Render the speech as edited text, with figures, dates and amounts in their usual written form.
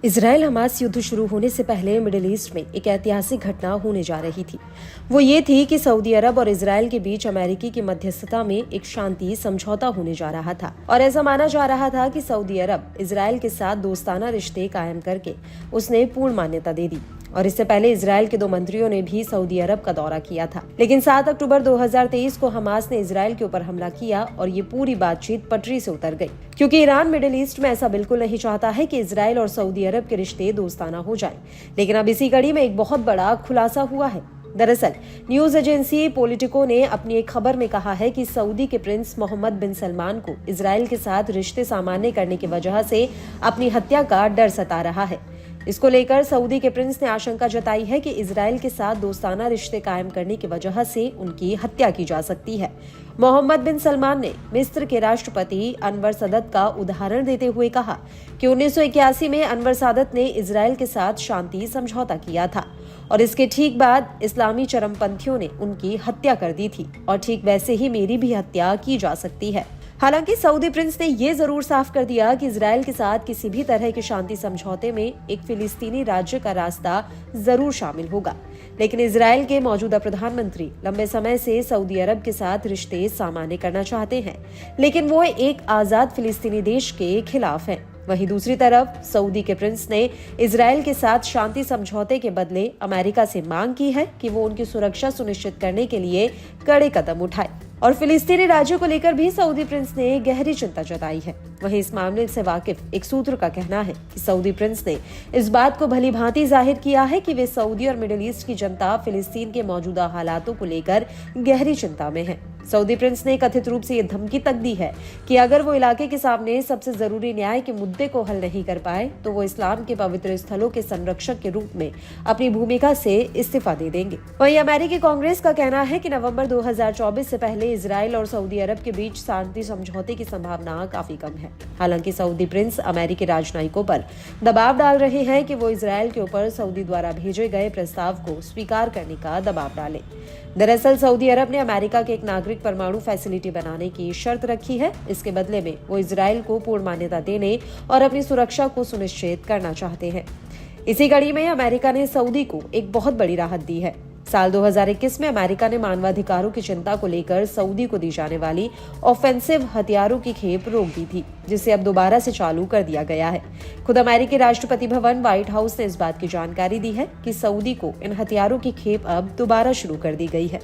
Israel Hamas युद्ध शुरू होने से पहले मिडिल ईस्ट में एक ऐतिहासिक घटना होने जा रही थी। वो ये थी कि सऊदी अरब और इजराइल के बीच अमेरिकी की मध्यस्थता में एक शांति समझौता होने जा रहा था और ऐसा माना जा रहा था कि सऊदी अरब इजराइल के साथ दोस्ताना रिश्ते कायम करके उसने पूर्ण मान्यता दे दी। और इससे पहले इजराइल के 2 मंत्रियों ने भी सऊदी अरब का दौरा किया था। लेकिन 7 अक्टूबर 2023 को हमास ने इजराइल के ऊपर हमला किया और ये पूरी बातचीत पटरी से उतर गई, क्योंकि ईरान मिडिल ईस्ट में ऐसा बिल्कुल नहीं चाहता है कि इजराइल और सऊदी अरब के रिश्ते दोस्ताना हो जाएं। लेकिन अब इसी कड़ी में एक बहुत बड़ा खुलासा हुआ है। दरअसल न्यूज एजेंसी पॉलिटिको ने अपनी एक खबर में कहा है कि सऊदी के प्रिंस मोहम्मद बिन सलमान को इजराइल के साथ रिश्ते सामान्य करने की वजह से अपनी हत्या का डर सता रहा है। इसको लेकर सऊदी के प्रिंस ने आशंका जताई है कि इजराइल के साथ दोस्ताना रिश्ते कायम करने की वजह से उनकी हत्या की जा सकती है। मोहम्मद बिन सलमान ने मिस्र के राष्ट्रपति अनवर सदत का उदाहरण देते हुए कहा कि 1981 में अनवर सादत ने इजराइल के साथ शांति समझौता किया था और इसके ठीक बाद इस्लामी चरमपंथियों ने उनकी हत्या कर दी थी और ठीक वैसे ही मेरी भी हत्या की जा सकती है। हालांकि सऊदी प्रिंस ने ये जरूर साफ कर दिया कि इजराइल के साथ किसी भी तरह के शांति समझौते में एक फिलिस्तीनी राज्य का रास्ता जरूर शामिल होगा। लेकिन इजराइल के मौजूदा प्रधानमंत्री लंबे समय से सऊदी अरब के साथ रिश्ते सामान्य करना चाहते हैं, लेकिन वो एक आजाद फिलिस्तीनी देश के खिलाफ हैं। वहीं दूसरी तरफ सऊदी के प्रिंस ने इजराइल के साथ शांति समझौते के बदले अमेरिका से मांग की है कि वो उनकी सुरक्षा सुनिश्चित करने के लिए कड़े कदम उठाए। और फिलिस्तीनी राज्य को लेकर भी सऊदी प्रिंस ने गहरी चिंता जताई है। वहीं इस मामले से वाकिफ एक सूत्र का कहना है कि सऊदी प्रिंस ने इस बात को भली भांति जाहिर किया है कि वे सऊदी और मिडिल ईस्ट की जनता फिलिस्तीन के मौजूदा हालातों को लेकर गहरी चिंता में है। सऊदी प्रिंस ने कथित रूप से ये धमकी तक दी है कि अगर वो इलाके के सामने सबसे जरूरी न्याय के मुद्दे को हल नहीं कर पाए तो वो इस्लाम के पवित्र स्थलों के संरक्षक के रूप में अपनी भूमिका से इस्तीफा दे देंगे। वहीं अमेरिकी कांग्रेस का कहना है कि नवंबर 2024 से पहले इजराइल और सऊदी अरब के बीच शांति समझौते की संभावना काफी कम है। हालांकि सऊदी प्रिंस अमेरिकी राजनयिकों पर दबाव डाल रहे हैं कि वो इजराइल के ऊपर सऊदी द्वारा भेजे गए प्रस्ताव को स्वीकार करने का दबाव डालें। दरअसल सऊदी अरब ने अमेरिका के एक नागरिक परमाणु फैसिलिटी बनाने की शर्त रखी है। इसके बदले में वो इजराइल को पूर्ण मान्यता देने और अपनी सुरक्षा को सुनिश्चित करना चाहते हैं। इसी कड़ी में अमेरिका ने सऊदी को एक बहुत बड़ी राहत दी है। साल 2021 में अमेरिका ने मानवाधिकारों की चिंता को लेकर सऊदी को दी जाने वाली ऑफेंसिव हथियारों की खेप रोक दी थी, जिसे अब दोबारा से चालू कर दिया गया है। खुद अमेरिकी राष्ट्रपति भवन व्हाइट हाउस ने इस बात की जानकारी दी है कि सऊदी को इन हथियारों की खेप अब दोबारा शुरू कर दी गई है।